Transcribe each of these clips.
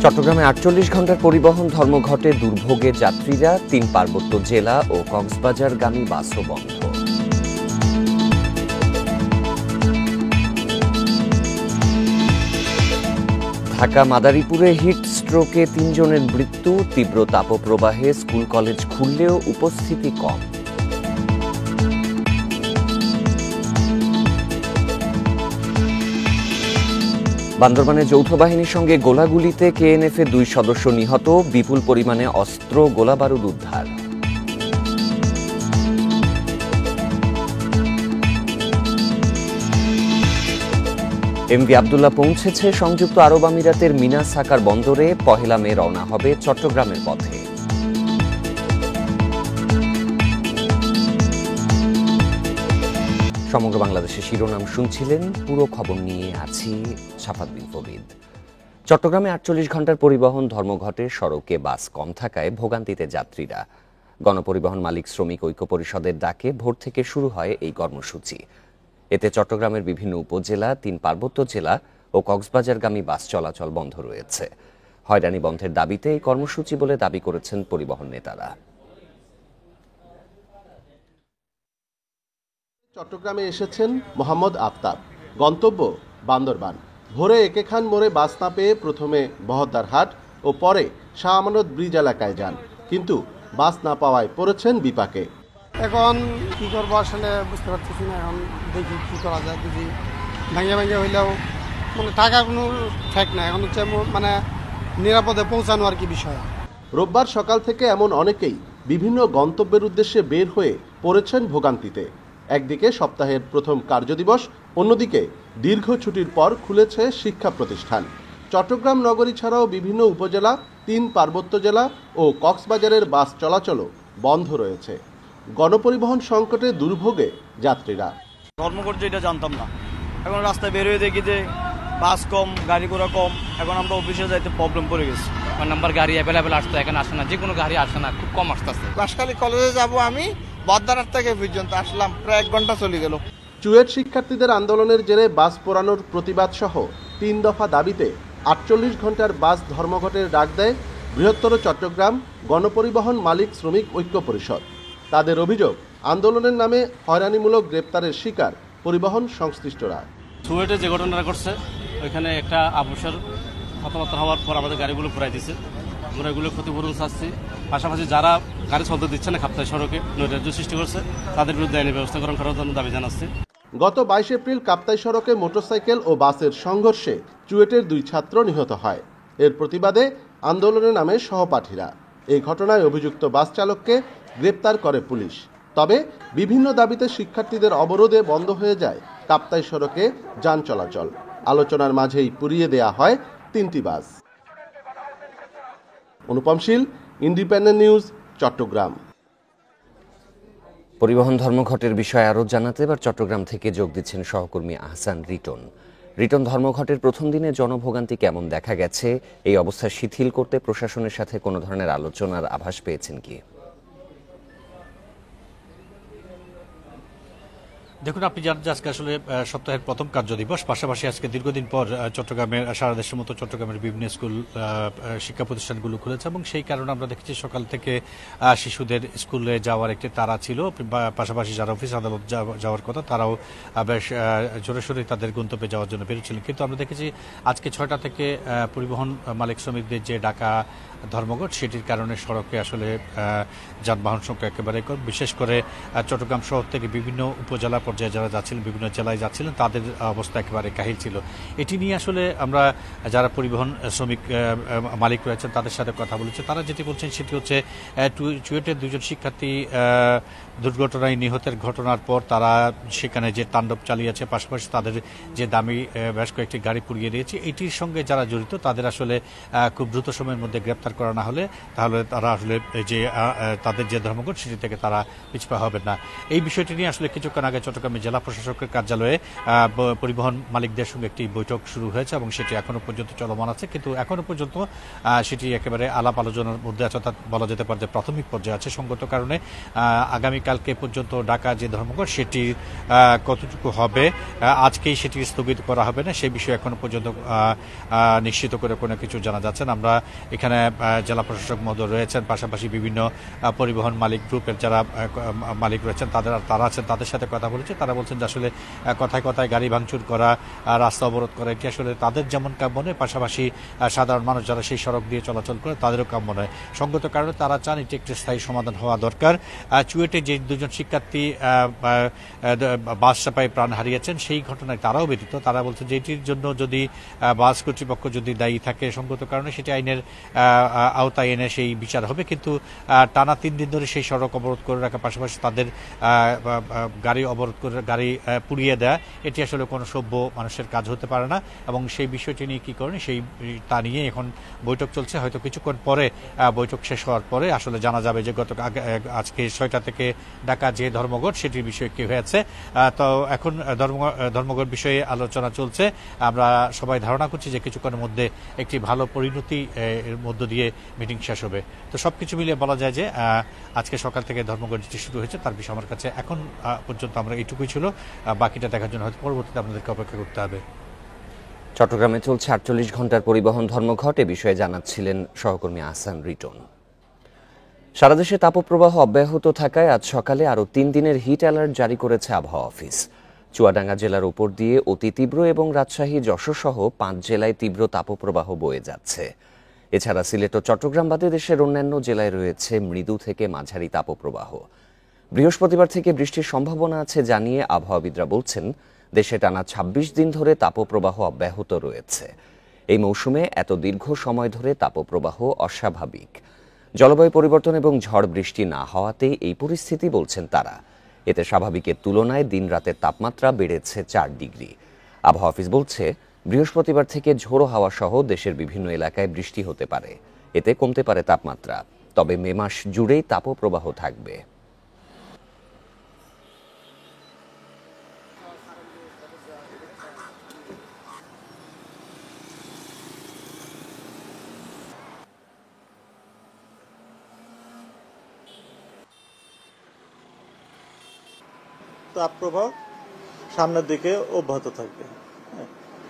চট্টগ্রামে ৪৮ ঘণ্টার পরিবহন ধর্মঘটে দুর্ভোগে যাত্রীরা, ৩ পার্বত্য জেলা ও কক্সবাজারগামী বাসও বন্ধ। ঢাকা মাদারীপুরে হিট স্ট্রোকে ৩ জনের মৃত্যু, তীব্র তাপপ্রবাহে স্কুল কলেজ খুললেও উপস্থিতি কম। বান্দরবানে যৌথ বাহিনীর সঙ্গে গোলাগুলিতে কেএনএফ ২ সদস্য নিহত, বিপুল পরিমাণে অস্ত্র গোলাবারুদ উদ্ধার। এমভি আবদুল্লাহ পৌঁছেছে সংযুক্ত আরব আমিরাতের মিনা সাকার বন্দরে, পহেলা মে রওনা হবে চট্টগ্রামের পথে। সমগ্র বাংলাদেশের শিরোনাম শুনছিলেন, পুরো খবর নিয়ে আছি সাফাত বিন ফরিদ। চট্টগ্রামে ৪৮ ঘণ্টার পরিবহন ধর্মঘটে সড়কে বাস কম থাকায় ভোগান্তিতে যাত্রীরা। গণপরিবহন মালিক শ্রমিক ঐক্য পরিষদের ডাকে ভোর থেকে শুরু হয় এই কর্মসূচি। এতে চট্টগ্রামের বিভিন্ন উপজেলা, ৩ পার্বত্য জেলা ও কক্সবাজারগামী বাস চলাচল বন্ধ রয়েছে। হয়রানি বন্ধের দাবিতে এই কর্মসূচি বলে দাবি করেছেন পরিবহন নেতারা। চট্টগ্রামে এসেছেন মোহাম্মদ আফতাব, গন্তব্য বান্দরবান। ভোরে একেখান মোড়ে বাস না পেয়ে প্রথমে বহদ্দারহাট ও পরে শাহ আমানত ব্রিজ এলাকায় যান, কিন্তু বাস না পাওয়ায় পড়েছেন বিপাকে। এখন কি করবো আসলে বুঝতে পারতেছি না। এখন দেখি কি করা যায়, যদি ভাঙে হইলেও মানে টাকা কোনো ঠিক না। এখন হচ্ছে মানে নিরাপদে পৌঁছানো আর কি বিষয়। রোববার সকাল থেকে এমন অনেকেই বিভিন্ন গন্তব্যের উদ্দেশ্যে বের হয়ে পড়েছেন ভোগান্তিতে। একদিকে সপ্তাহের প্রথম কার্যদিবস, অন্যদিকে দীর্ঘ ছুটির পর খুলেছে শিক্ষা প্রতিষ্ঠান। চট্টগ্রাম নগরী ছাড়াও বিভিন্ন উপজেলা, ৩ পার্বত্য জেলা ও কক্সবাজারের বাস চলাচলও বন্ধ রয়েছে। গণপরিবহন সংকটে দুর্ভোগে যাত্রীরা। ধর্মঘট যেটা জানতাম না, এখন রাস্তায় বের হয়ে দেখি যে বাস কম, গাড়ি ঘোড়া কম। এখন আমরা অফিসে যাইতে প্রবলেম পড়ে গেছি। নাম্বার গাড়ি অ্যাভেলেবেল আসতো, এখন আসে না, যে কোনো গাড়ি আসে না, খুব কম আসতেছে। বাসখালী কলেজে যাব আমি, বদ্দারহাট থেকে পর্যন্ত আসলাম, প্রায় ১ ঘন্টা চলে গেল। চুয়েট শিক্ষার্থীদের আন্দোলনের জেরে বাস পোড়ানোর প্রতিবাদ সহ ৩ দফা দাবিতে ৪৮ ঘণ্টার বাস ধর্মঘটের ডাক দেয় বৃহত্তর চট্টগ্রাম গণপরিবহন মালিক শ্রমিক ঐক্য পরিষদ। তাদের অভিযোগ, আন্দোলনের নামে হয়রানিমূলক গ্রেপ্তারের শিকার পরিবহন সংশ্লিষ্টরা। চুয়েটে যে ঘটনাটা ঘটছে, ওইখানে একটা আবশ্যর কথাবার্তা হওয়ার পর আমাদের গাড়িগুলো ঘুরাই দিচ্ছে। আমরা এগুলো ক্ষতিপূরণ চাচ্ছি। পাশাপাশি যারা গাড়ি চলতে দিচ্ছে না কাপ্তাই সড়কে, নৈরাজ্য সৃষ্টি করছে, তাদের বিরুদ্ধে আইনি ব্যবস্থা গ্রহণ করার জন্য দাবি জানাচ্ছি। গত ২২ এপ্রিল কাপ্তাই সড়কে মোটরসাইকেল ও বাসের সংঘর্ষে চুয়েটের ২ ছাত্র নিহত হয়। এর প্রতিবাদে আন্দোলনের নামে সহপাঠীরা। এই ঘটনায় অভিযুক্ত বাস চালককে গ্রেপ্তার করে পুলিশ। তবে বিভিন্ন দাবিতে শিক্ষার্থীদের অবরোধে বন্ধ হয়ে যায় কাপ্তাই সড়কে যান চলাচল। আলোচনার মাঝেই পুড়িয়ে দেয়া হয় ৩টি বাস। অনুপম শীল, ইন্ডিপেন্ডেন্ট নিউজ, চট্টগ্রাম। পরিবহন ধর্মঘটের বিষয়ে আরও জানাতে এবার চট্টগ্রাম থেকে যোগ দিচ্ছেন সহকর্মী আহসান রিটন। রিটন, ধর্মঘটের প্রথম দিনে জনভোগান্তি কেমন দেখা গেছে? এই অবস্থা শিথিল করতে প্রশাসনের সাথে কোনো ধরনের আলোচনার আভাস পেয়েছেন কি? দেখুন, আপনি জানেন যে আজকে আসলে সপ্তাহের প্রথম কার্যদিবস, পাশাপাশি আজকে দীর্ঘদিন পর চট্টগ্রামের, সারা দেশের মতো চট্টগ্রামের বিভিন্ন স্কুল শিক্ষা প্রতিষ্ঠানগুলো খুলেছে এবং সেই কারণে আমরা দেখেছি সকাল থেকে শিশুদের স্কুলে যাওয়ার একটি তাড়া ছিল। পাশাপাশি যারা অফিস আদালত যাওয়ার কথা, তারাও বেশ জোরে সোরে তাদের গন্তব্যে যাওয়ার জন্য বেরোচ্ছিলেন। কিন্তু আমরা দেখেছি আজকে ৬টা থেকে পরিবহন মালিক শ্রমিকদের যে ডাকা ধর্মঘট, সেটির কারণে সড়কে আসলে যানবাহন সংখ্যা একেবারে কম। বিশেষ করে চট্টগ্রাম শহর থেকে বিভিন্ন উপজেলা পর্যায়ে যারা যাচ্ছিলেন, বিভিন্ন জেলায় যাচ্ছিলেন, তাদের অবস্থা একেবারে কাহিল ছিল। এটি নিয়ে আসলে আমরা যারা পরিবহন শ্রমিক মালিক রয়েছেন তাদের সাথে কথা বলেছি। তারা যেটি বলছেন সেটি হচ্ছে, চুয়েটের ২ জন শিক্ষার্থী দুর্ঘটনায় নিহতের ঘটনার পর তারা সেখানে যে তাণ্ডব চালিয়েছে, পাশাপাশি তাদের যে দামি বেশ কয়েকটি গাড়ি পুড়িয়ে দিয়েছে, এটির সঙ্গে যারা জড়িত তাদের আসলে খুব দ্রুত সময়ের মধ্যে গ্রেপ্তার করা না হলে তাহলে তারা আসলে যে তাদের যে ধর্মঘট সেটি থেকে তারা পিছপা হবেন না। এই বিষয়টি নিয়ে আসলে কিছুক্ষণ আগে চট্টগ্রাম চট্টগ্রামের জেলা প্রশাসকের কার্যালয়ে পরিবহন মালিকদের সঙ্গে একটি বৈঠক শুরু হয়েছে এবং সেটি এখনো পর্যন্ত চলমান আছে, কিন্তু এখনো পর্যন্ত সেটি একেবারে আলাপ আলোচনার মধ্যে আছে, অর্থাৎ বলা যেতে পারে যে প্রাথমিক পর্যায়ে আছে। সঙ্গত কারণে আগামীকালকে পর্যন্ত ঢাকা যে ধর্মঘট সেটি কতটুকু হবে, আজকেই সেটি স্থগিত করা হবে না সেই বিষয়ে এখনো পর্যন্ত নিশ্চিত করে কোনো কিছু জানা যাচ্ছে না। আমরা এখানে জেলা প্রশাসক মহোদয় রয়েছেন, পাশাপাশি বিভিন্ন পরিবহন মালিক গ্রুপের যারা মালিক রয়েছেন তারা আছেন, তাদের সাথে কথা বলেছে। তারা বলছেন যে আসলে কথায় কথায় গাড়ি ভাঙচুর করা, রাস্তা অবরোধ করা এটি আসলে তাদের যেমন কাম্য নয়, পাশাপাশি সাধারণ মানুষ যারা সেই সড়ক দিয়ে চলাচল করে তাদেরও কাম্য নয়। সঙ্গত কারণে তারা চান এটি একটি স্থায়ী সমাধান হওয়া দরকার। চুয়েটে যে দুজন শিক্ষার্থী বাস চাপায় প্রাণ হারিয়েছেন সেই ঘটনায় তারাও ব্যতীত। তারা বলছেন যে এটির জন্য যদি বাস কর্তৃপক্ষ যদি দায়ী থাকে সঙ্গত কারণে সেটি আইনের আওতায় এনে সেই বিচার হবে, কিন্তু টানা 3 দিন ধরে সেই সড়ক অবরোধ করে রাখা, পাশাপাশি তাদের গাড়ি অবরোধ করে গাড়ি পুড়িয়ে দেয়া, এটি আসলে কোনো সভ্য মানুষের কাজ হতে পারে না। এবং সেই বিষয়টি নিয়ে কী করেন তা নিয়ে এখন বৈঠক চলছে। হয়তো কিছুক্ষণ পরে বৈঠক শেষ হওয়ার পরে আসলে জানা যাবে যে আজকে 6টা থেকে ঢাকা যে ধর্মঘট সেটির বিষয়ে কি হয়েছে। তো এখন ধর্মঘট বিষয়ে আলোচনা চলছে। আমরা সবাই ধারণা করছি যে কিছুক্ষণের মধ্যে একটি ভালো পরিণতি এর মধ্য দিয়ে মিটিং শেষ হবে। তো সবকিছু মিলিয়ে বলা যায় যে আজকে সকাল থেকে ধর্মঘট যেটি শুরু হয়েছে তার বিষয়ে আমার কাছে এখন পর্যন্ত আমরা এইটুকুই ছিল। বাকিটা দেখার জন্য হয়তো পরবর্তীতে আপনাদেরকে অপেক্ষা করতে হবে। চট্টগ্রামে চলছে 48 ঘন্টার পরিবহন ধর্মঘট, এ বিষয়ে জানাচ্ছিলেন সহকর্মী আহসান রিটন। সারা দেশে তাপপ্রবাহ অব্যাহত থাকায় আজ সকালে আরও 3 দিনের হিট অ্যালার্ট জারি করেছে আবহাওয়া অফিস। চুয়াডাঙ্গা জেলার উপর দিয়ে অতি তীব্র এবং রাজশাহী, যশোর সহ 5 জেলায় তীব্র তাপপ্রবাহ বয়ে যাচ্ছে। এছাড়া সিলেট ও চট্টগ্রাম বাদে দেশের অন্যান্য জেলায় রয়েছে মৃদু থেকে মাঝারি তাপপ্রবাহ। বৃহস্পতিবার থেকে বৃষ্টির সম্ভাবনা আছে জানিয়ে আবহাওয়াবিদরা বলছেন, দেশে টানা 26 দিন ধরে তাপপ্রবাহ অব্যাহত রয়েছে। এই মৌসুমে এত দীর্ঘ সময় ধরে তাপপ্রবাহ অস্বাভাবিক। জলবায়ু পরিবর্তন এবং ঝড় বৃষ্টি না হওয়াতেই এই পরিস্থিতি বলছেন তারা। এতে স্বাভাবিকের তুলনায় দিন রাতের তাপমাত্রা বেড়েছে 4 ডিগ্রি। আবহাওয়া অফিস বলছে, বৃহস্পতিবার থেকে ঝোড়ো হাওয়া সহ দেশের বিভিন্ন এলাকায় বৃষ্টি হতে পারে। এতে কমতে পারে তাপমাত্রা, তবে মে মাস জুড়েই তাপপ্রবাহ থাকবে। তাপপ্রবাহ সামনের দিকে অব্যাহত থাকবে।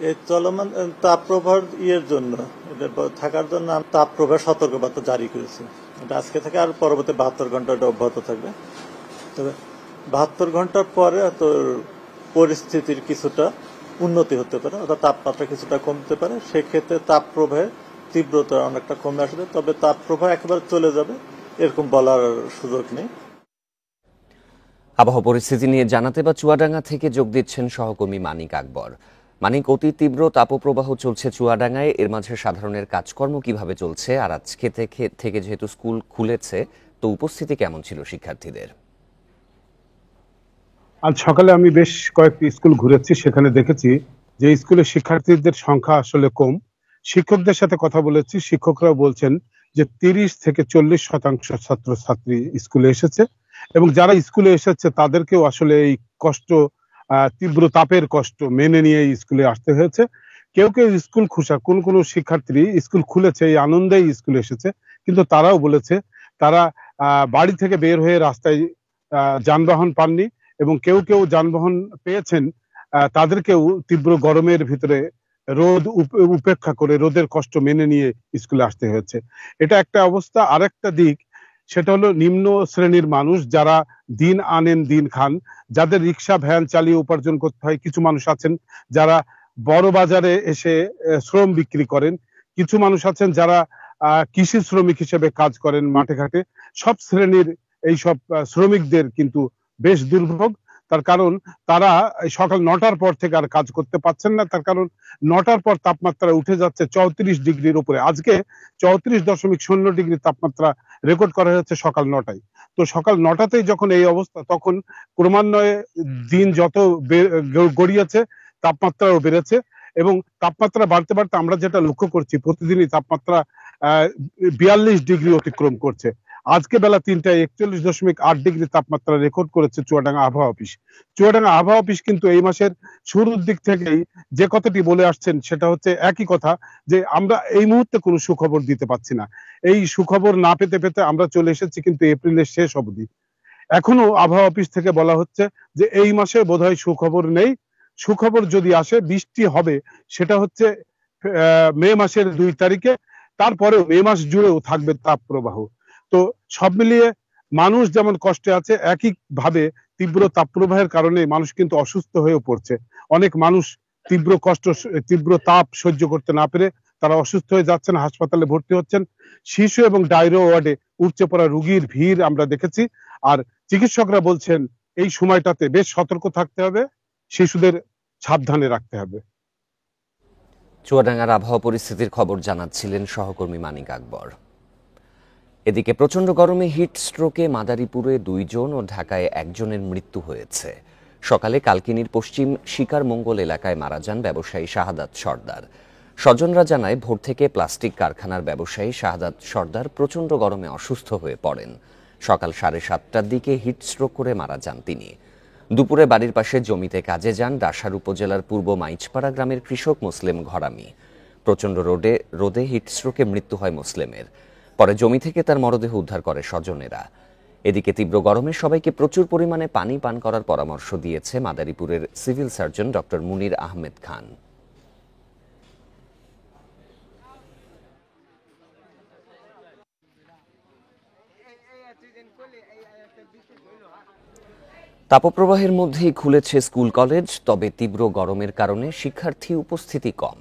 এই চলমান তাপপ্রবাহ জন্য থাকার জন্য তাপপ্রবাহ সতর্কবার্তা জারি করেছে। এটা আজকে থেকে আর পরবর্তী 72 ঘন্টা এটা অব্যাহত থাকবে। তবে 72 ঘন্টার পরে পরিস্থিতির কিছুটা উন্নতি হতে পারে, অর্থাৎ তাপমাত্রা কিছুটা কমতে পারে। সেক্ষেত্রে তাপপ্রবাহের তীব্রতা অনেকটা কমে আসবে, তবে তাপপ্রবাহ একেবারে চলে যাবে এরকম বলার সুযোগ নেই। আবহাওয়া পরিস্থিতি নিয়ে জানাতে বা চুয়াডাঙ্গা থেকে যোগ দিচ্ছেন সহকর্মী মানিক আকবর। মানিক, অতি তীব্র তাপপ্রবাহ চলছে চুয়াডাঙ্গায়, এর মাঝে সাধারণের কাজকর্ম কিভাবে চলছে? আর আজকে থেকে যেহেতু স্কুল খুলেছে, তো উপস্থিতি কেমন ছিল শিক্ষার্থীদের? আজ সকালে আমি বেশ কয়েকটি স্কুল ঘুরেছি, সেখানে দেখেছি যে স্কুলের শিক্ষার্থীদের সংখ্যা আসলে কম। শিক্ষকদের সাথে কথা বলেছি, শিক্ষকরাও বলছেন যে 30 থেকে 40% ছাত্রছাত্রী স্কুলে এসেছে এবং যারা স্কুলে এসেছে তাদেরকেও আসলে এই কষ্ট, তীব্র তাপের কষ্ট মেনে নিয়ে স্কুলে আসতে হয়েছে। কেউ কেউ স্কুল খুশা, কোন শিক্ষার্থী স্কুল খুলেছে এই আনন্দেই স্কুলে এসেছে, কিন্তু তারাও বলেছে তারা বাড়ি থেকে বের হয়ে রাস্তায় যানবাহন পাননি এবং কেউ কেউ যানবাহন পেয়েছেন, তাদেরকেও তীব্র গরমের ভিতরে রোদ উপেক্ষা করে রোদের কষ্ট মেনে নিয়ে স্কুলে আসতে হয়েছে। এটা একটা অবস্থা। আরেকটা দিক, সেটা হলো নিম্ন শ্রেণীর মানুষ যারা দিন আনেন দিন খান, যাদের রিক্সা ভ্যান চালিয়ে উপার্জন করতে হয়। কিছু মানুষ আছেন যারা বড় বাজারে এসে শ্রম বিক্রি করেন, কিছু মানুষ আছেন যারা কৃষি শ্রমিক হিসেবে কাজ করেন মাঠে ঘাটে। সব শ্রেণীর এইসব শ্রমিকদের কিন্তু বেশ দুর্ভোগ। তার কারণ তারা সকাল 9টার পর থেকে আর কাজ করতে পারছেন না। তার কারণ 9টার পর তাপমাত্রা উঠে যাচ্ছে 34 ডিগ্রির উপরে। আজকে 34.0 ডিগ্রি তাপমাত্রা রেকর্ড করা হয়েছে সকাল 9টায়। তো সকাল 9টাতেই যখন এই অবস্থা, তখন ক্রমান্বয়ে দিন যত গড়িয়েছে তাপমাত্রাও বেড়েছে এবং তাপমাত্রা বাড়তে বাড়তে আমরা যেটা লক্ষ্য করছি, প্রতিদিনই তাপমাত্রা 42 ডিগ্রি অতিক্রম করছে। আজকে বেলা 3টায় 41.8 ডিগ্রি তাপমাত্রা রেকর্ড করেছে চুয়াডাঙ্গা আবহাওয়া অফিস। চুয়াডাঙ্গা আবহাওয়া অফিস কিন্তু এই মাসের শুরুর দিক থেকেই যে কথাটি বলে আসছেন সেটা হচ্ছে একই কথা, যে আমরা এই মুহূর্তে কোনো সুখবর দিতে পারছি না। এই সুখবর না পেতে পেতে আমরা চলে এসেছি কিন্তু এপ্রিলের শেষ অবধি। এখনো আবহাওয়া অফিস থেকে বলা হচ্ছে যে এই মাসে বোধহয় সুখবর নেই। সুখবর যদি আসে বৃষ্টি হবে, সেটা হচ্ছে মে মাসের 2 তারিখে। তারপরেও মে মাস জুড়েও থাকবে তাপ প্রবাহ। তো সব মিলিয়ে মানুষ যেমন কষ্টে আছে, একই ভাবে তীব্র তাপপ্রবাহের কারণে মানুষ কিন্তু অসুস্থ হয়েও পড়ছে। অনেক মানুষ তীব্র তাপ সহ্য করতে না পেরে তারা অসুস্থ হয়ে যাচ্ছেন, হাসপাতালে ভর্তি হচ্ছেন। শিশু এবং ডায়রিয়া ওয়ার্ডে উপচে পড়া রোগীর ভিড় আমরা দেখেছি। আর চিকিৎসকরা বলছেন এই সময়টাতে বেশ সতর্ক থাকতে হবে, শিশুদের সাবধানে রাখতে হবে। চুয়াডাঙ্গার আবহাওয়া পরিস্থিতির খবর জানাচ্ছিলেন সহকর্মী মানিক আকবর। এদিকে প্রচণ্ড গরমে হিট স্ট্রোকে মাদারীপুরে 2 জন ও ঢাকায় 1 জনের মৃত্যু হয়েছে। সকালে কালকিনির পশ্চিম শিকার মঙ্গল এলাকায় মারা যান ব্যবসায়ী শাহাদাত সর্দার। স্বজনরা জানায় ভোর থেকে প্লাস্টিক কারখানার ব্যবসায়ী শাহাদাত সর্দার প্রচণ্ড গরমে অসুস্থ হয়ে পড়েন। সকাল 7:30টার দিকে হিট স্ট্রোক করে মারা যান তিনি। দুপুরে বাড়ির পাশে জমিতে কাজে যান ডাসার উপজেলার পূর্ব মাইচপাড়া গ্রামের কৃষক মুসলিম ঘরামি। প্রচণ্ড রোদে হিট স্ট্রোকে মৃত্যু হয় মুসলিমের। পরে জমি থেকে তার মরদেহ উদ্ধার করে স্বজনেরা। এদিকে তীব্র গরমে সবাইকে প্রচুর পরিমাণে পানি পান করার পরামর্শ দিয়েছে মাদারীপুরের সিভিল সার্জন ডক্টর মুনির আহমেদ খান। তাপপ্রবাহের মধ্যেই খুলেছে স্কুল কলেজ, তবে তীব্র গরমের কারণে শিক্ষার্থী উপস্থিতি কম।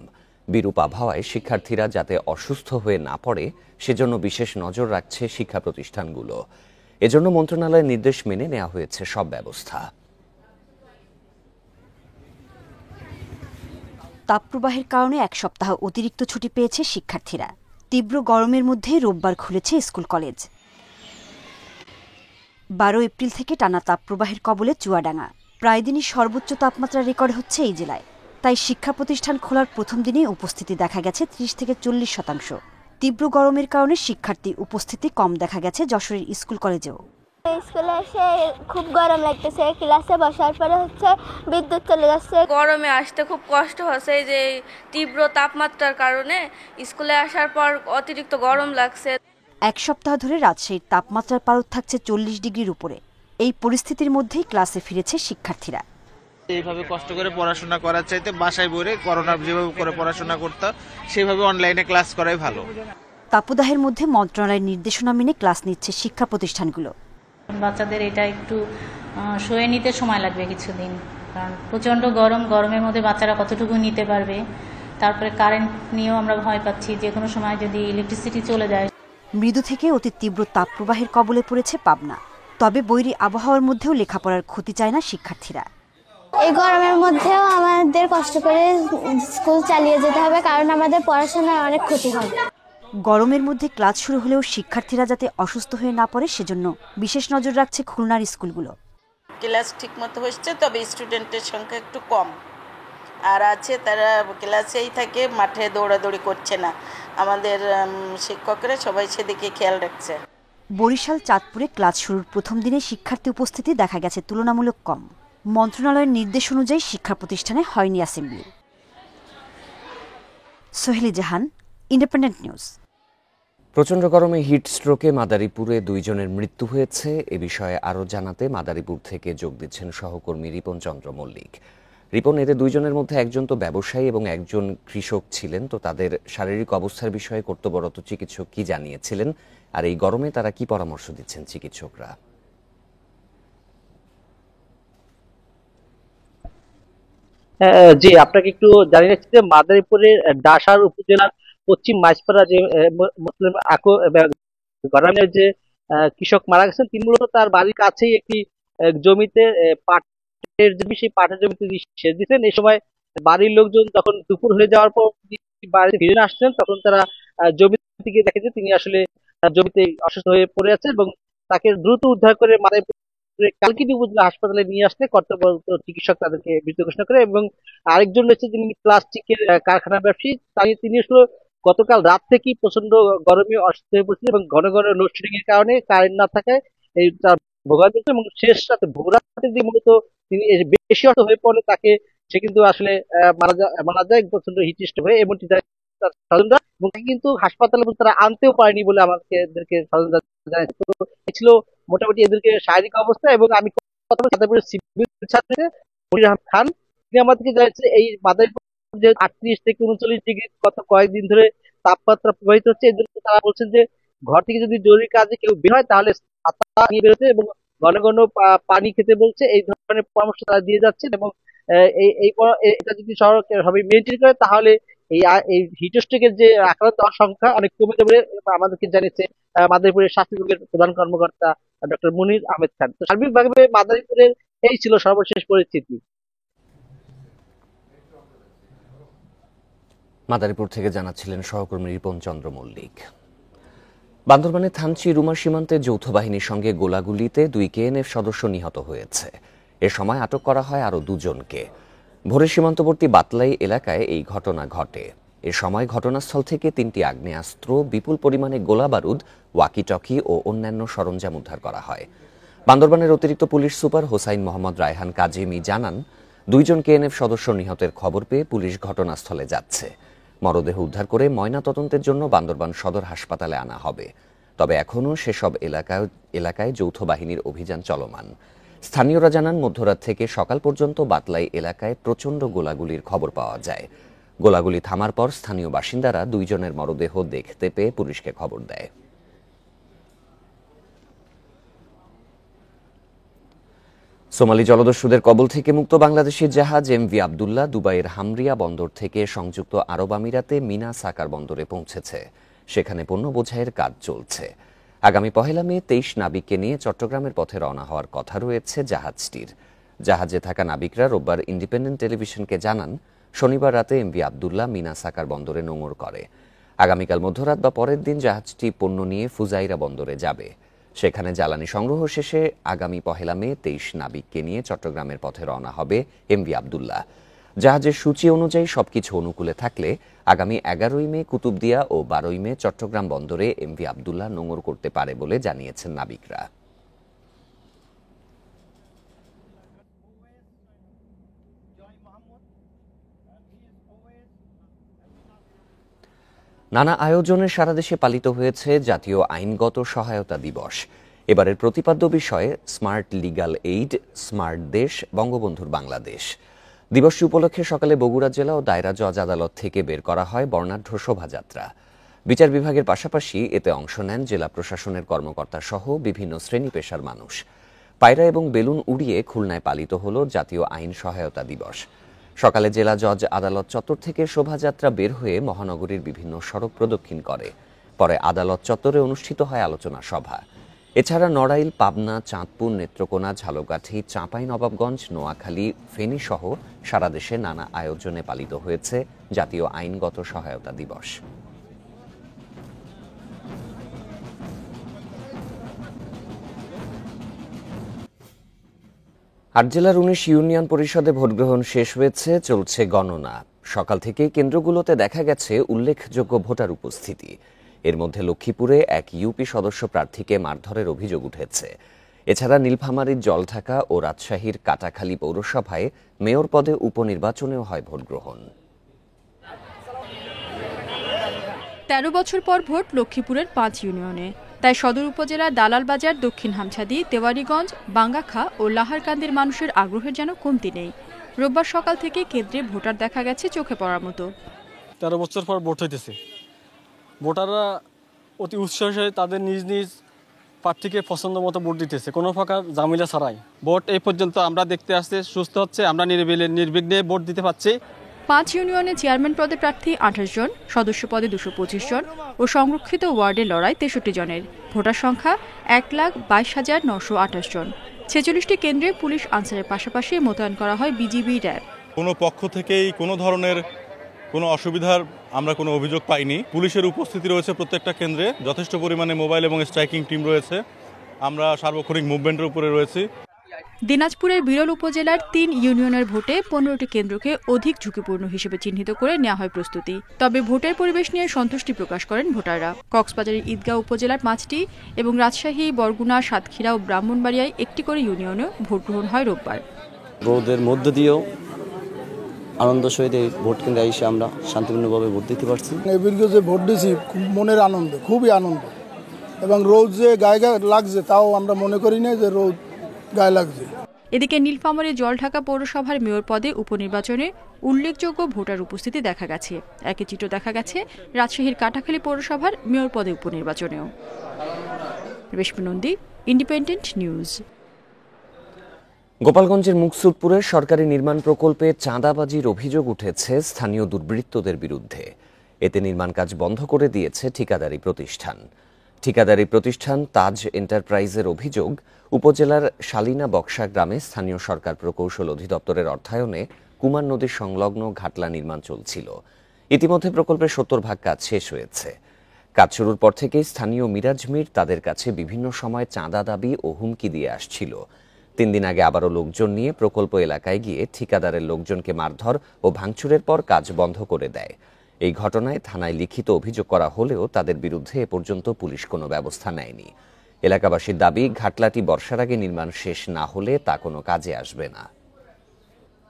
বিরূপ আবহাওয়ায় শিক্ষার্থীরা যাতে অসুস্থ হয়ে না পড়ে সেজন্য বিশেষ নজর রাখছে শিক্ষা প্রতিষ্ঠানগুলো। এজন্য মন্ত্রণালয়ের নির্দেশ মেনে নেওয়া হয়েছে সব ব্যবস্থা। তাপপ্রবাহের কারণে 1 সপ্তাহ অতিরিক্ত ছুটি পেয়েছে শিক্ষার্থীরা। তীব্র গরমের মধ্যে রোববার খুলেছে স্কুল কলেজ। 12 এপ্রিল থেকে টানা তাপপ্রবাহের কবলে চুয়াডাঙ্গা। প্রায় দিনই সর্বোচ্চ তাপমাত্রা রেকর্ড হচ্ছে এই জেলায়। তাই শিক্ষা প্রতিষ্ঠান খোলার প্রথম দিনেই উপস্থিতি দেখা গেছে 30 থেকে 40%। তীব্র গরমের কারণে শিক্ষার্থী উপস্থিতি কম দেখা গেছে যশোরের স্কুল কলেজেও। স্কুলে এসে খুব গরম লাগতেছে, ক্লাসে বসার পরে বিদ্যুৎ চলে যাচ্ছে। গরমে আসতে খুব কষ্ট হচ্ছে, যে তীব্র তাপমাত্রার কারণে স্কুলে আসার পর অতিরিক্ত গরম লাগছে। 1 সপ্তাহ ধরে রাজশাহীর তাপমাত্রার পারদ থাকছে 40 ডিগ্রির উপরে। এই পরিস্থিতির মধ্যেই ক্লাসে ফিরেছে শিক্ষার্থীরা। এইভাবে কষ্ট করে পড়াশোনা করার চাইতে বাসায় বসে করোনা যেভাবে করে পড়াশোনা করতে সেভাবে অনলাইনে ক্লাস করাই ভালো। তাপদাহের মধ্যে মন্ত্রণালয়ের নির্দেশনা মেনে ক্লাস নিচ্ছে শিক্ষা প্রতিষ্ঠানগুলো। বাচ্চাদের এটা একটু সয়ে নিতে সময় লাগবে কিছুদিন, কারণ প্রচণ্ড গরমের মধ্যে বাচ্চারা কতটুকু নিতে পারবে। তারপরে কারেন্ট নিয়েও আমরা ভয় পাচ্ছি, যে কোনো সময় যদি ইলেকট্রিসিটি চলে যায়। মৃদু থেকে অতি তীব্র তাপপ্রবাহের কবলে পড়েছে পাবনা। তবে বৈরী আবহাওয়ার মধ্যেও লেখাপড়ার ক্ষতি চায় না শিক্ষার্থীরা। এই গরমের মধ্যেও আমাদের কষ্ট করে স্কুল চালিয়ে যেতে হবে, কারণ আমাদের পড়াশোনায় অনেক ক্ষতি হবে। গরমের মধ্যে ক্লাস শুরু হলেও শিক্ষার্থীরা যাতে অসুস্থ হয়ে না পড়ে সেজন্য বিশেষ নজর রাখছে খুলনার স্কুলগুলো। ক্লাস ঠিকমতো হচ্ছে, তবে স্টুডেন্টের সংখ্যা একটু কম আর আছে, তারা ক্লাসেই থাকে, মাঠে দৌড়াদৌড়ি করছে না। আমাদের শিক্ষকরা সবাই সেদিকে খেয়াল রাখছে। বরিশাল চাঁদপুরে ক্লাস শুরুর প্রথম দিনে শিক্ষার্থী উপস্থিতি দেখা গেছে তুলনামূলক কম। মন্ত্রণালয়ের নির্দেশ অনুযায়ী শিক্ষা প্রতিষ্ঠানে হয়নি অ্যাসেম্বলি। সোহেলি জাহান, ইন্ডিপেন্ডেন্ট নিউজ। প্রচণ্ড গরমে হিট স্ট্রোকে মাদারীপুরে 2 জনের মৃত্যু হয়েছে। এ বিষয়ে আরও জানাতে মাদারীপুর থেকে যোগ দিচ্ছেন সহকর্মী রিপন চন্দ্র মল্লিক। রিপন, এদের 2 জনের মধ্যে একজন তো ব্যবসায়ী এবং একজন কৃষক ছিলেন, তো তাদের শারীরিক অবস্থার বিষয়ে কর্তব্যরত চিকিৎসক কি জানিয়েছিলেন, আর এই গরমে তারা কি পরামর্শ দিচ্ছেন চিকিৎসকরা? জি, আপনাকে একটু জানিয়ে রাখছি যে মাদারীপুরের ডাসার উপজেলার পশ্চিম মাইজপাড়া যে মুসলিম গ্রামের যে কৃষক মারা গেছেন, তিনি মূলত তার বাড়ির কাছেই একটি জমিতে পাটের জমি, সেই পাটের জমিতে সেচ দিচ্ছেন। এই সময় বাড়ির লোকজন যখন দুপুর হয়ে যাওয়ার পর বাড়িতে ফিরে আসছেন, তখন তারা জমি থেকে দেখে যে তিনি আসলে জমিতে অসুস্থ হয়ে পড়ে আছেন এবং তাকে দ্রুত উদ্ধার করে মাদারীপুর কালকিনি উপজেলা হাসপাতালে নিয়ে আসলে কর্তব্যরত চিকিৎসক তাদেরকে মৃত ঘোষণা করে। এবং আরেকজন রয়েছে যিনি প্লাস্টিকের কারখানার ব্যবসায়ী, তিনি আসলে গতকাল রাত থেকেই প্রচন্ড গরমে অসুস্থ হয়ে পড়ছিল এবং ঘন ঘন লোডশেডিং এর কারণে কারেন্ট না থাকায় এই তার ভোগান্তি হচ্ছে এবং শেষ রাতে ভোররাতে দিয়ে মূলত তিনি বেশি অসুস্থ হয়ে পড়লে তাকে সে কিন্তু আসলে মারা যায় প্রচন্ড হিটস্ট্রোক হয়ে এবং তার স্বজনরা এবং তাকে কিন্তু হাসপাতালে তারা আনতেও পারেনি বলে আমাদেরকে স্বজনরা জানায়। তো এই ছিল মোটামুটি এদেরকে শারীরিক অবস্থা। এবং আমি কথা বলছি চাঁদাপুরের সিভিল ছাত্রী মনির আহমেদ খান, তিনি আমাদেরকে জানিয়েছে এই মাদারীপুর যে 38 থেকে 39 ডিগ্রি গত কয়েকদিন ধরে তাপমাত্রা প্রবাহিত হচ্ছে, এর জন্য তারা বলছেন যে ঘর থেকে যদি জরুরি কাজে কেউ বের হয় তাহলে ছাতা নিয়ে বেরোতে এবং ঘন ঘন পানি খেতে বলছে। এই ধরনের পরামর্শ তারা দিয়ে যাচ্ছেন এবং এটা যদি সবাই মেনটেন করে তাহলে এই হিটস্ট্রোকের যে আক্রান্ত সংখ্যা অনেক কমে যাবে আমাদেরকে জানিয়েছে মাদারীপুরের স্বাস্থ্য বিভাগের প্রধান কর্মকর্তা ডক্টর মনির আহমেদ খান। তো সার্বিকভাবে মাদারীপুরের এই ছিল সর্বশেষ পরিস্থিতি। মাদারীপুর থেকে জানাচ্ছিলেন সহকর্মী রিপন চন্দ্র মল্লিক। বান্দরবানের থানচি রুমা সীমান্তে যৌথ বাহিনীর সঙ্গে গোলাগুলিতে 2 কেএনএফ সদস্য নিহত হয়েছে। এ সময় আটক করা হয় আরও 2 জনকে। ভোরে সীমান্তবর্তী বাতলাই এলাকায় এই ঘটনা ঘটে। এ সময় ঘটনাস্থল থেকে 3টি আগ্নেয়াস্ত্র, বিপুল পরিমাণে গোলা বারুদ, ওয়াকিটকি ও অন্যান্য সরঞ্জাম উদ্ধার করা হয়। বান্দরবানের অতিরিক্ত পুলিশ সুপার হোসাইন মোহাম্মদ রায়হান কাজেমি জানান, 2 জন কেএনএফ সদস্য নিহতের খবর পেয়ে পুলিশ ঘটনাস্থলে যাচ্ছে। মরদেহ উদ্ধার করে ময়নাতদন্তের জন্য বান্দরবান সদর হাসপাতালে আনা হবে। তবে এখনও সেসব এলাকায় যৌথ বাহিনীর অভিযান চলমান। স্থানীয়রা জানান, মধ্যরাত থেকে সকাল পর্যন্ত বাতলাই এলাকায় প্রচণ্ড গোলাগুলির খবর পাওয়া যায়। গোলাগুলি থামার পর স্থানীয় বাসিন্দারা 2 জনের মরদেহ দেখতে পেয়ে পুলিশকে খবর দেয়। সোমালি জলদস্যুদের কবল থেকে মুক্ত বাংলাদেশের জাহাজ এমভি আবদুল্লাহ দুবাইয়ের হামরিয়া বন্দর থেকে সংযুক্ত আরব আমিরাতে মিনা সাকার বন্দরে পৌঁছেছে। সেখানে পণ্য বোঝাইয়ের কাজ চলছে। আগামী 1 মে 23 নাবিককে নিয়ে চট্টগ্রামের পথে রওনা হওয়ার কথা রয়েছে জাহাজটির। জাহাজে থাকা নাবিকরা রোববার ইন্ডিপেন্ডেন্ট টেলিভিশনকে জানান, শনিবার রাতে এমভি আবদুল্লাহ মিনা সাকার বন্দরে নোঙর করে। আগামীকাল মধ্যরাত বা পরের দিন জাহাজটি পণ্য নিয়ে ফুজাইরা বন্দরে যাবে। সেখানে জ্বালানি সংগ্রহ শেষে আগামী 1 মে 23 নাবিককে নিয়ে চট্টগ্রামের পথে রওনা হবে এমভি আবদুল্লাহ। জাহাজের সূচি অনুযায়ী সবকিছু অনুকূলে থাকলে আগামী 11 মে কুতুবদিয়া ও 12 মে চট্টগ্রাম বন্দরে এমভি আবদুল্লাহ নোঙর করতে পারে বলে জানিয়েছেন নাবিকরা। নানা আয়োজনে সারা দেশে পালিত হয়েছে জাতীয় আইনগত সহায়তা দিবস। এবারের প্রতিপাদ্য বিষয় স্মার্ট লিগ্যাল এইড, স্মার্ট দেশ, বঙ্গবন্ধুর বাংলাদেশ। দিবসটি উপলক্ষে সকালে বগুড়া জেলা ও দায়রা জজ আদালত থেকে বের করা হয় বর্ণাঢ্য শোভাযাত্রা। বিচার বিভাগের পাশাপাশি এতে অংশ নেন জেলা প্রশাসনের কর্মকর্তা সহ বিভিন্ন শ্রেণী পেশার মানুষ। পায়রা এবং বেলুন উড়িয়ে খুলনায় পালিত হল জাতীয় আইন সহায়তা দিবস। সকালে জেলা জজ আদালত চত্বর থেকে শোভাযাত্রা বের হয়ে মহানগরীর বিভিন্ন সড়ক প্রদক্ষিণ করে। পরে আদালত চত্বরে অনুষ্ঠিত হয় আলোচনা সভা। এছাড়া নড়াইল, পাবনা, চাঁদপুর, নেত্রকোনা, ঝালকাঠি, চাঁপাইনবাবগঞ্জ, নোয়াখালী, ফেনী সহ সারা দেশে নানা আয়োজনে পালিত হয়েছে জাতীয় আইনগত সহায়তা দিবস। আট জেলার 19 ইউনিয়ন পরিষদে ভোটগ্রহণ শেষ হয়েছে, চলছে গণনা। সকাল থেকেই কেন্দ্রগুলোতে দেখা গেছে উল্লেখযোগ্য ভোটার উপস্থিতি। এর মধ্যে লক্ষ্মীপুরে এক ইউপি সদস্য প্রার্থীকে মারধরের অভিযোগ উঠেছে। এছাড়া নীলফামারীর জলঢাকা ও রাজশাহীর কাটাখালী পৌরসভায় মেয়র পদে উপনির্বাচনেও হয় ভোটগ্রহণ। 13 বছর পর ভোট লক্ষ্মীপুরের 5 ইউনিয়নে। তাই সদর উপজেলার দালালবাজার, দক্ষিণ হামছাদি, তেওয়ারীগঞ্জ, বাঙ্গাখা ও লাহারকান্দির মানুষের আগ্রহের যেন কমতি নেই। রোববার সকাল থেকে কেন্দ্রে ভোটার দেখা গেছে চোখে পড়ার মতো। 13 বছর পর ভোট হইতেছে। ভোটাররা অতি উৎসাহে তাদের নিজ নিজ প্রার্থীকে পছন্দ মতো ভোট দিতেছে, কোনো প্রকার ঝামেলা ছাড়াই। ভোট এই পর্যন্ত আমরা দেখতে আসছে সুস্থ হচ্ছে, আমরা নির্বিঘ্নে ভোট দিতে পারছি। 5 ইউনিয়নে চেয়ারম্যান পদে প্রার্থী 28 জন, সদস্য পদে 225 জন ও সংরক্ষিত ওয়ার্ডে লড়াই 63 জনের। ভোটার সংখ্যা 1,22,928 জন। 46টি কেন্দ্রে পুলিশ আনসারের পাশাপাশি মোতায়েন করা হয় বিজিবি, র্যাব। কোনো পক্ষ থেকেই কোনো ধরনের কোনো অসুবিধার আমরা কোনো অভিযোগ পাইনি। পুলিশের উপস্থিতি রয়েছে প্রত্যেকটা কেন্দ্রে, যথেষ্ট পরিমাণে মোবাইল এবং স্ট্রাইকিং টিম রয়েছে। আমরা সার্বক্ষণিক মুভমেন্টের উপরে রয়েছি। দিনাজপুরের বিরল উপজেলার ৩ ইউনিয়নের ভোটে ১৫টি কেন্দ্রকে অধিক ঝুঁকিপূর্ণ হিসেবে চিহ্নিত করে নেওয়া হয় প্রস্তুতি। তবে ভোটের পরিবেশ নিয়ে সন্তুষ্টি প্রকাশ করেন ভোটাররা। কক্সবাজারের ঈদগাঁও উপজেলার ৫টি এবং রাজশাহী, বরগুনা, সাতক্ষীরা ও ব্রাহ্মণবাড়িয়ায় 1টি করে ইউনিয়নে ভোট গ্রহণ হয় রোববার। রোদের মধ্য দিয়েও আনন্দ সহিত এই ভোট কেন্দ্রে এসে আমরা শান্তিপূর্ণভাবে ভোট দিতে পারছি। এবারকে যে ভোট দিয়েছি মনের আনন্দ, খুবই আনন্দ, এবং রোদ যে গায়ে গায়ে লাগছে তাও আমরা মনে করি না যে রোদ গায়ে লাগছে। এদিকে নীলফামারী জলঢাকা পৌরসভার মেয়র পদে উপনির্বাচনে উল্লেখযোগ্য ভোটার উপস্থিতি দেখা গেছে। একই চিত্র দেখা গেছে রাজশাহীর কাটাখালী পৌরসভার মেয়র পদে উপনির্বাচনেও। রেশমি নন্দী, ইন্ডিপেন্ডেন্ট নিউজ। গোপালগঞ্জের মুকসুদপুরের সরকারি নির্মাণ প্রকল্পে চাঁদাবাজির অভিযোগ উঠেছে স্থানীয় দুর্বৃত্তদের বিরুদ্ধে। এতে নির্মাণ কাজ বন্ধ করে দিয়েছে ঠিকাদারি প্রতিষ্ঠান তাজ এন্টারপ্রাইজের অভিযোগ, উপজেলার শালিনা বক্সা গ্রামে স্থানীয় সরকার প্রকৌশল অধিদপ্তরের অর্থায়নে কুমার নদীর সংলগ্ন ঘাটলা নির্মাণ চলছিল। ইতিমধ্যে প্রকল্পের 70% কাজ শেষ হয়েছে। কাজ শুরুর পর থেকেই স্থানীয় মিরাজ মির তাদের কাছে বিভিন্ন সময় চাঁদা দাবি ও হুমকি দিয়ে আসছিল। 3 দিন আগে আবারও লোকজন নিয়ে প্রকল্প এলাকায় গিয়ে ঠিকাদারের লোকজনকে মারধর ও ভাঙচুরের পর কাজ বন্ধ করে দেয়। এই ঘটনায় থানায় লিখিত অভিযোগ করা হলেও তাদের বিরুদ্ধে এ পর্যন্ত পুলিশ কোনো ব্যবস্থা নেয়নি। এলাকাবাসীর দাবি, ঘাটলাটি বর্ষার আগে নির্মাণ শেষ না হলে তা কোনো কাজে আসবে না।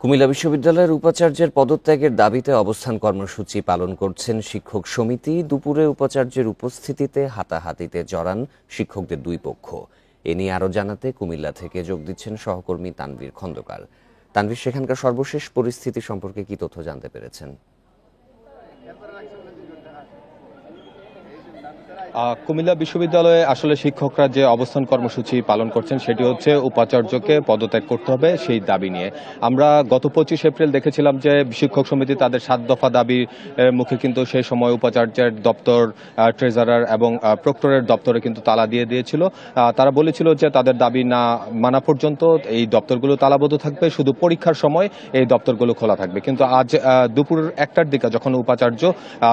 কুমিল্লা বিশ্ববিদ্যালয়ের উপাচার্যের পদত্যাগের দাবিতে অবস্থান কর্মসূচি পালন করছেন শিক্ষক সমিতি। দুপুরে উপাচার্যের উপস্থিতিতে হাতাহাতিতে জড়ান শিক্ষকদের দুই পক্ষ। এ নিয়ে আরও জানাতে কুমিল্লা থেকে যোগ দিচ্ছেন সহকর্মী তানভীর খন্দকার। তানভীর, সেখানকার সর্বশেষ পরিস্থিতি সম্পর্কে কি তথ্য জানতে পেরেছেন? কুমিল্লা বিশ্ববিদ্যালয়ে আসলে শিক্ষকরা যে অবস্থান কর্মসূচি পালন করছেন সেটি হচ্ছে উপাচার্যকে পদত্যাগ করতে হবে সেই দাবি নিয়ে। আমরা গত 25 এপ্রিল দেখেছিলাম যে শিক্ষক সমিতি তাদের 7 দফা দাবির মুখে কিন্তু সেই সময় উপাচার্যের দপ্তর, ট্রেজারার এবং প্রক্টরের দপ্তরে কিন্তু তালা দিয়ে দিয়েছিল। তারা বলেছিল যে তাদের দাবি না মানা পর্যন্ত এই দপ্তরগুলো তালাবদ্ধ থাকবে, শুধু পরীক্ষার সময় এই দপ্তরগুলো খোলা থাকবে। কিন্তু আজ দুপুর 1টার দিকে যখন উপাচার্য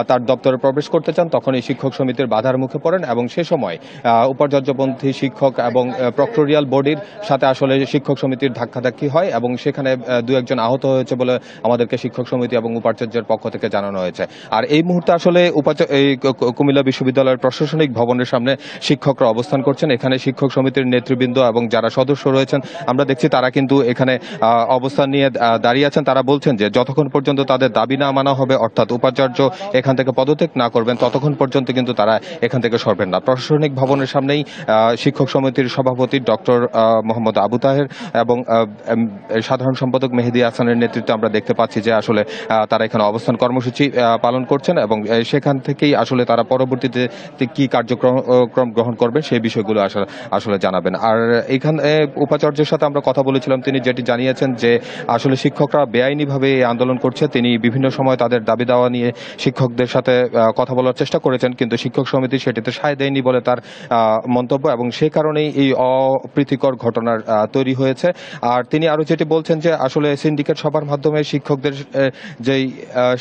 তার দপ্তরে প্রবেশ করতে চান তখন এই শিক্ষক সমিতির বাধার মুখে পড়েন এবং সে সময় উপাচার্যপন্থী শিক্ষক এবং প্রক্টোরিয়াল বডির সাথে আসলে শিক্ষক সমিতির ধাক্কাধাক্কি হয় এবং সেখানে 2-1 জন আহত হয়েছে বলে আমাদেরকে শিক্ষক সমিতি এবং উপাচার্যের পক্ষ থেকে জানানো হয়েছে। আর এই মুহূর্তে আসলে কুমিল্লা বিশ্ববিদ্যালয়ের প্রশাসনিক ভবনের সামনে শিক্ষকরা অবস্থান করছেন। এখানে শিক্ষক সমিতির নেতৃবৃন্দ এবং যারা সদস্য রয়েছেন আমরা দেখছি তারা কিন্তু এখানে অবস্থান নিয়ে দাঁড়িয়ে আছেন। তারা বলছেন যে যতক্ষণ পর্যন্ত তাদের দাবি না মানা হবে, অর্থাৎ উপাচার্য এখান থেকে পদত্যাগ না করবেন, ততক্ষণ পর্যন্ত কিন্তু তারা এখান থেকে সরবেন না। প্রশাসনিক ভবনের সামনেই শিক্ষক সমিতির সভাপতি ডক্টর মোহাম্মদ আবু তাহের এবং সাধারণ সম্পাদক মেহেদি হাসানের নেতৃত্বে আমরা দেখতে পাচ্ছি যে আসলে তারা এখানে অবস্থান কর্মসূচি পালন করছেন এবং সেখান থেকেই আসলে তারা পরবর্তীতে কি কার্যক্রম গ্রহণ করবেন সেই বিষয়গুলো আসলে জানাবেন। আর এখানে উপাচার্যের সাথে আমরা কথা বলেছিলাম, তিনি যেটি জানিয়েছেন যে আসলে শিক্ষকরা বেআইনিভাবে এই আন্দোলন করছে। তিনি বিভিন্ন সময় তাদের দাবি দাওয়া নিয়ে শিক্ষকদের সাথে কথা বলার চেষ্টা করেছেন, কিন্তু শিক্ষক সমিতি সেটিতে সায় দেয়নি বলে তার মন্তব্য এবং সে কারণেই এই অপ্রীতিকর ঘটনার তৈরি হয়েছে। আর তিনি আরো যেটি বলছেন যে আসলে সিন্ডিকেট সভার মাধ্যমে শিক্ষকদের যেই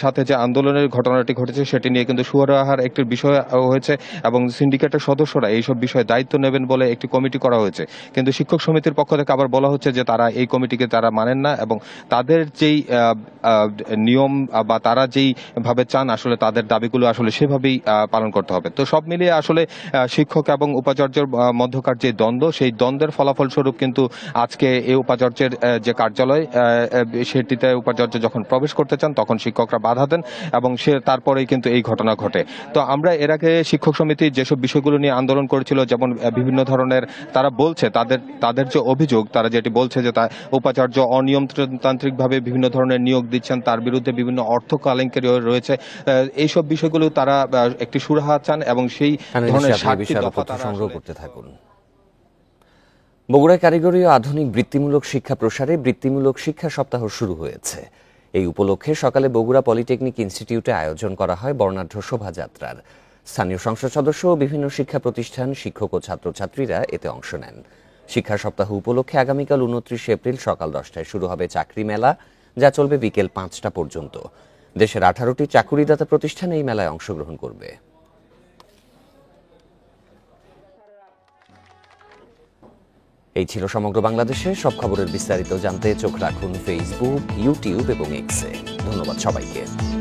সাথে যে আন্দোলনের ঘটনাটি ঘটেছে সেটি নিয়ে কিন্তু সুরাহার একটি বিষয় হয়েছে এবং সিন্ডিকেটের সদস্যরা এইসব বিষয়ে দায়িত্ব নেবেন বলে একটি কমিটি করা হয়েছে। কিন্তু শিক্ষক সমিতির পক্ষ থেকে আবার বলা হচ্ছে যে তারা এই কমিটিকে তারা মানেন না এবং তাদের যেই নিয়ম বা তারা যেই ভাবে চান আসলে তাদের দাবিগুলো আসলে সেভাবেই পালন করতে হবে। তো সব মিলিয়ে আসলে শিক্ষক এবং উপাচার্যের মধ্যকার যে দ্বন্দ্ব, সেই দ্বন্দ্বের ফলাফল স্বরূপ কিন্তু আজকে এই উপাচার্যের যে কার্যালয় সেটিতে উপাচার্য যখন প্রবেশ করতে চান তখন শিক্ষকরা বাধা দেন এবং তারপরেই কিন্তু এই ঘটনা ঘটে। তো আমরা এর আগে শিক্ষক সমিতি যেসব বিষয়গুলো নিয়ে আন্দোলন করেছিল, যেমন বিভিন্ন ধরনের তারা বলছে তাদের যে অভিযোগ, তারা যেটি বলছে যে উপাচার্য অনিয়মতান্ত্রিকভাবে বিভিন্ন ধরনের নিয়োগ দিচ্ছেন, তার বিরুদ্ধে বিভিন্ন অর্থ কেলেঙ্কারি রয়েছে, এইসব বিষয়গুলো তারা একটি সুরাহা চান এবং সেই ধরনের সংগ্রহ করতে থাকুন। বগুড়ায় কারিগরি ও আধুনিক বৃত্তিমূলক শিক্ষা প্রসারে বৃত্তিমূলক শিক্ষা সপ্তাহ শুরু হয়েছে। এই উপলক্ষে সকালে বগুড়া পলিটেকনিক ইনস্টিটিউটে আয়োজন করা হয় বর্ণাঢ্য শোভাযাত্রার। স্থানীয় সংসদ সদস্য ও বিভিন্ন শিক্ষা প্রতিষ্ঠান, শিক্ষক ও ছাত্রছাত্রীরা এতে অংশ নেন। শিক্ষা সপ্তাহ উপলক্ষে আগামীকাল 29 এপ্রিল সকাল 10টায় শুরু হবে চাকরি মেলা, যা চলবে বিকেল 5টা পর্যন্ত। দেশের 18টি চাকুরিদাতা প্রতিষ্ঠান এই মেলায় অংশগ্রহণ করবে। এই ছিল সমগ্র বাংলাদেশের সব খবরের বিস্তারিত জানতে চোখ রাখুন ফেসবুক, ইউটিউব এবং এক্সে। ধন্যবাদ সবাইকে।